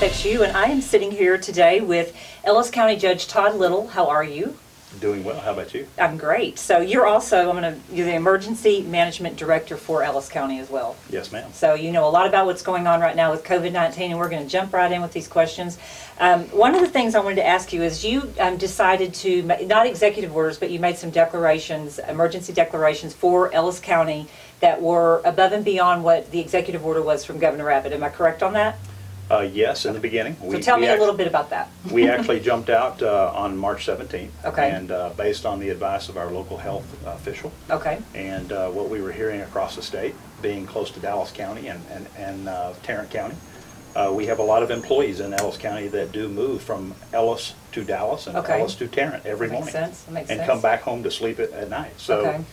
affects you, and I am sitting here today with Ellis County Judge Todd Little. How are you? Doing well. How about you? I'm great. So you're also, you're the Emergency Management Director for Ellis County as well. Yes, ma'am. So you know a lot about what's going on right now with COVID-19, and we're going to jump right in with these questions. One of the things I wanted to ask you is you decided to, not executive orders, but you made some declarations, emergency declarations for Ellis County that were above and beyond what the executive order was from Governor Abbott. Am I correct on that? Yes, in the beginning. So tell me a little bit about that. We actually jumped out on March 17th. Okay. And based on the advice of our local health official. Okay. And what we were hearing across the state, being close to Dallas County and Tarrant County, we have a lot of employees in Ellis County that do move from Ellis to Dallas and Okay. Ellis to Tarrant every That makes morning. sense. That makes and sense. come back home to sleep at night. So. Okay.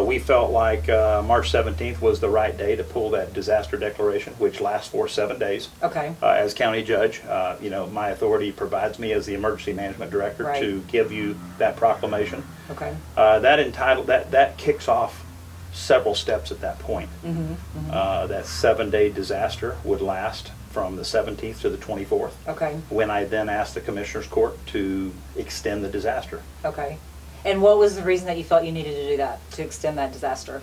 We felt like March 17th was the right day to pull that disaster declaration, which lasts for 7 days. Okay. As county judge, you know, my authority provides me as the emergency management director Right. to give you that proclamation. Okay. That kicks off several steps at that point. That 7-day disaster would last from the 17th to the 24th. Okay. When I then asked the Commissioner's Court to extend the disaster. Okay. And what was the reason that you felt you needed to do that, to extend that disaster?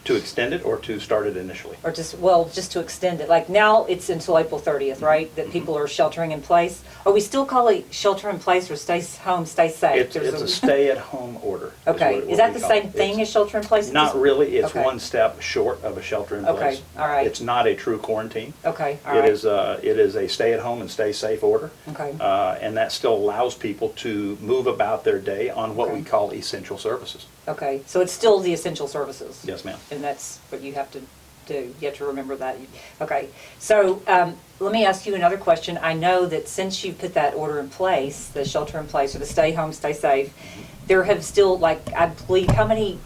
To extend it or to start it initially? Or just, well, just to extend it. Like now it's until April 30th, right? That people are sheltering in place. Or we still call it shelter in place or stay home, stay safe? It's a stay-at-home order. Okay. Is that the same thing as as shelter in place? Not really. It's Okay. one step short of a shelter in place. Okay. All right. It's not a true quarantine. Okay. All right. It is a stay-at-home and stay-safe order. Okay. And that still allows people to move about their day on what we Okay. call essential services. Okay. So it's still the essential services? Yes, ma'am. And that's what you have to do. You have to remember that. Okay. So let me ask you another question. I know that since you put that order in place, the shelter in place or the stay home, stay safe, there have still, like, I believe, how many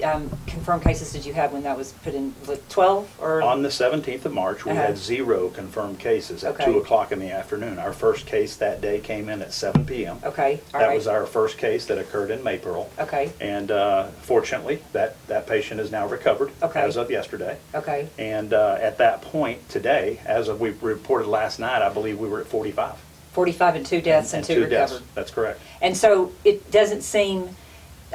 confirmed cases did you have when that was put in? Like 12 or? On the 17th of March, we had 0 confirmed cases at Okay. 2 o'clock in the afternoon. Our first case that day came in at 7 p.m. Okay. All That right. was our first case that occurred in Maypearl. Okay. And fortunately, that patient is now recovered Okay. as of yesterday. Okay. And at that point today, as of we reported last night, I believe we were at 45. 45 and 2 deaths and 2 deaths. recovered. That's correct. And so it doesn't seem,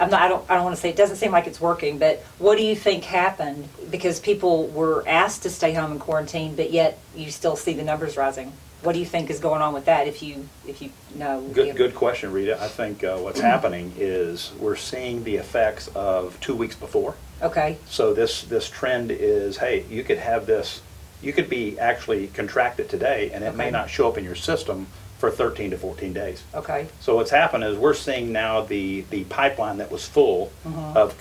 I don't want to say it doesn't seem like it's working, but what do you think happened? Because people were asked to stay home in quarantine, but yet you still see the numbers rising. What do you think is going on with that, if you know? Good question, Rita. I think what's happening is we're seeing the effects of 2 weeks before. Okay. So this trend is, hey, you could have this, you could be actually contracted today, and it may Okay. not show up in your system for 13 to 14 days. Okay. So what's happened is we're seeing now the pipeline that was full of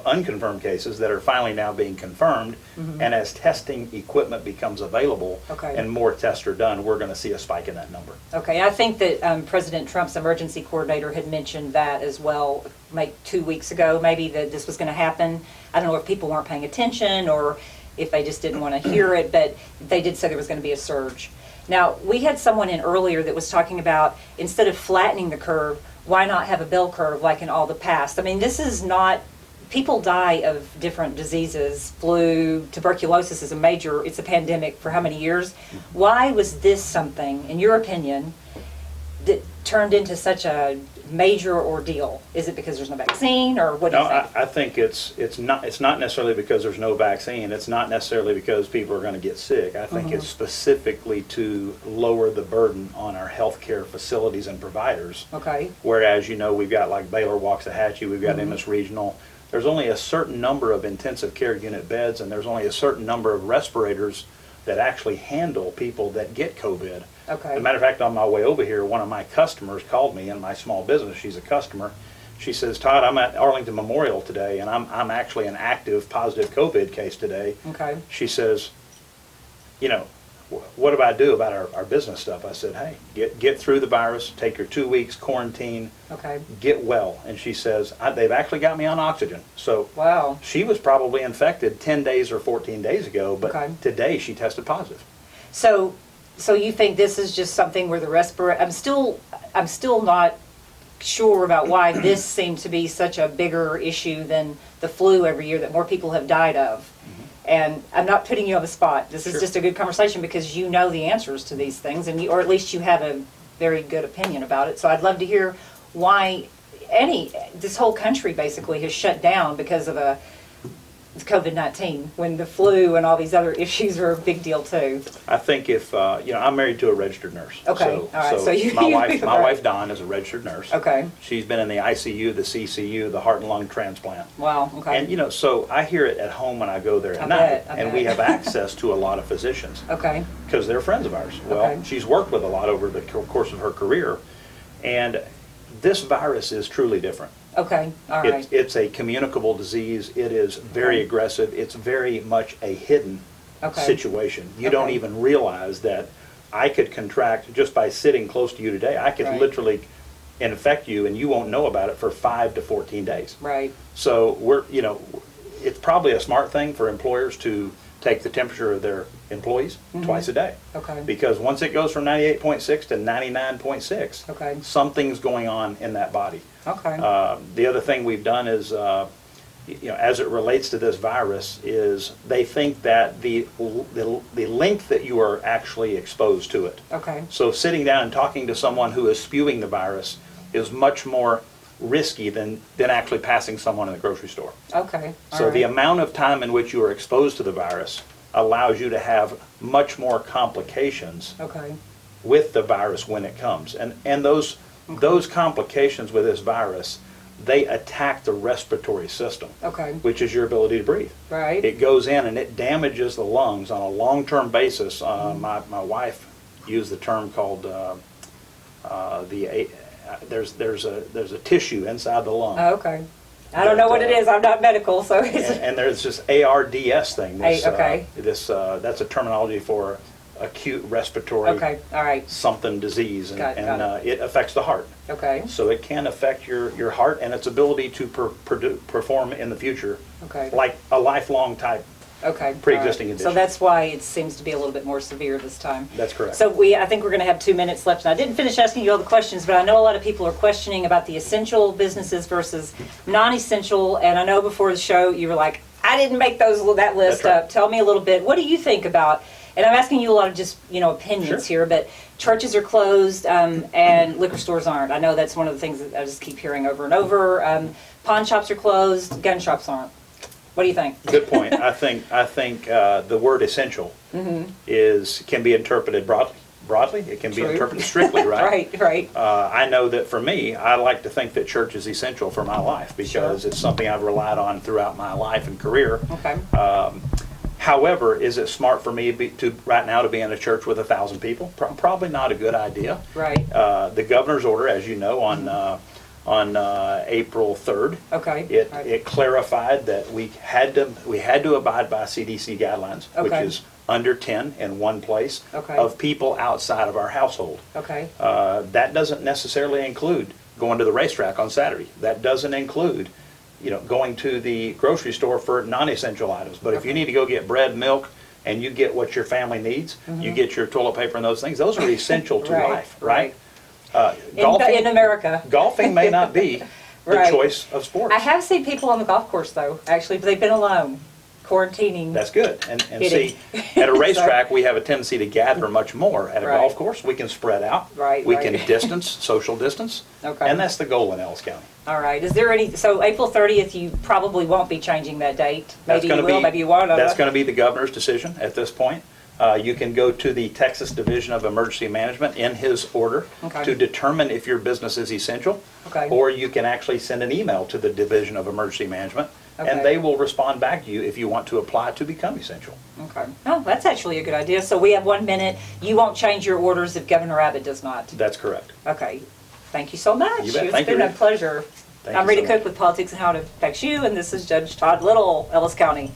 unconfirmed cases that are finally now being confirmed, and as testing equipment becomes available Okay. and more tests are done, we're going to see a spike in that number. Okay. I think that President Trump's emergency coordinator had mentioned that as well, like 2 weeks ago, maybe, that this was going to happen. I don't know if people weren't paying attention or if they just didn't want to hear it, but they did say there was going to be a surge. Now, we had someone in earlier that was talking about, instead of flattening the curve, why not have a bell curve like in all the past? I mean, this is not, people die of different diseases. Flu, tuberculosis is it's a pandemic for how many years? Why was this something, in your opinion, that turned into such a major ordeal? Is it because there's no vaccine, or what do you think? I think it's not necessarily because there's no vaccine. It's not necessarily because people are going to get sick. I think it's specifically to lower the burden on our healthcare facilities and providers. Okay. Whereas, you know, we've got like Baylor, Waxahachie, we've got Emmis Regional. There's only a certain number of intensive care unit beds, and there's only a certain number of respirators that actually handle people that get COVID. Okay. As a matter of fact, on my way over here, one of my customers called me in my small business. She's a customer. She says, Todd, I'm at Arlington Memorial today, and I'm actually an active positive COVID case today. Okay. She says, you know, what do I do about our business stuff? I said, hey, get through the virus, take your 2 weeks quarantine, Okay. get well. And she says, they've actually got me on oxygen. So Wow. she was probably infected 10 days or 14 days ago, but Okay. today she tested positive. So you think this is just something where the respirator? I'm still not sure about why this seems to be such a bigger issue than the flu every year that more people have died of. And I'm not putting you on the spot. This is Sure. just a good conversation because you know the answers to these things, and or at least you have a very good opinion about it. So I'd love to hear why this whole country basically has shut down because of COVID-19, when the flu and all these other issues are a big deal too. I think if, I'm married to a registered nurse. Okay, So, all right. So you, my right. wife Dawn is a registered nurse. Okay. She's been in the ICU, the CCU, the heart and lung transplant. Wow. Okay. And, so I hear it at home when I go there at I night. bet. And we have access to a lot of physicians. Okay. Because they're friends of ours. Well, Okay. she's worked with a lot over the course of her career. And this virus is truly different. Okay. All right. It's a communicable disease. It is very aggressive. It's very much a hidden situation. You don't Okay. even realize that I could contract just by sitting close to you today. I could Right. literally infect you and you won't know about it for 5 to 14 days. Right. So it's probably a smart thing for employers to take the temperature of their employees twice a day. Okay. Because once it goes from 98.6 to 99.6, Okay. something's going on in that body. Okay. The other thing we've done is, as it relates to this virus, is they think that the length that you are actually exposed to it. Okay. So sitting down and talking to someone who is spewing the virus is much more risky than actually passing someone in the grocery store. Okay. All So the right. amount of time in which you are exposed to the virus allows you to have much more complications Okay. with the virus when it comes. And those complications with this virus, they attack the respiratory system, Okay. which is your ability to breathe. Right. It goes in and it damages the lungs on a long-term basis. My wife used the term called there's a tissue inside the lung. Oh, okay. I don't know what it is. I'm not medical, so it's And there's this ARDS thing. okay. That's a terminology for acute respiratory okay. All right. something disease, and, Got it. It affects the heart. Okay. So it can affect your heart and its ability to perform in the future, Okay. like a lifelong type. Okay. Pre-existing all right. condition. So that's why it seems to be a little bit more severe this time. That's correct. So I think we're going to have 2 minutes left. And I didn't finish asking you all the questions, but I know a lot of people are questioning about the essential businesses versus non-essential. And I know before the show you were like, I didn't make that list That's right. up. Tell me a little bit. What do you think about? And I'm asking you a lot of just opinions Sure. here, but churches are closed and liquor stores aren't. I know that's one of the things that I just keep hearing over and over. Pawn shops are closed. Gun shops aren't. What do you think? Good point. I think the word essential can be interpreted broadly. It can be True. interpreted strictly, right? Right. I know that for me, I like to think that church is essential for my life because Sure. it's something I've relied on throughout my life and career. Okay. However, is it smart for me right now to be in a church with 1,000 people? Probably not a good idea. Right. The governor's order, as you know, on April 3rd, Okay. Right. it clarified that we had to abide by CDC guidelines, which Okay. is under 10 in one place Okay. of people outside of our household. Okay. That doesn't necessarily include going to the racetrack on Saturday. That doesn't include, going to the grocery store for non-essential items. But if you need to go get bread, milk, and you get what your family needs, you get your toilet paper and those things, those are essential to Right, life, right? In America. Golfing may not be the Right. choice of sports. I have seen people on the golf course though, actually, but they've been alone, quarantining. That's good. And Hitting. see, at a racetrack, we have a tendency to gather much more. At a Right. golf course, we can spread out. Right, We right. can social distance. Okay. And that's the goal in Ellis County. All right. Is there so April 30th, you probably won't be changing that date. Maybe you will, maybe you won't. That's going to be the governor's decision at this point. You can go to the Texas Division of Emergency Management in his order Okay. to determine if your business is essential. Okay. Or you can actually send an email to the Division of Emergency Management, Okay. and they will respond back to you if you want to apply to become essential. Okay. Oh, that's actually a good idea. So we have 1 minute. You won't change your orders if Governor Abbott does not. That's correct. Okay. Thank you so much. You bet. It's Thank you, been a Rita. pleasure. Thank I'm you Rita so Cook much. with Politics and How It Affects You, and this is Judge Todd Little, Ellis County.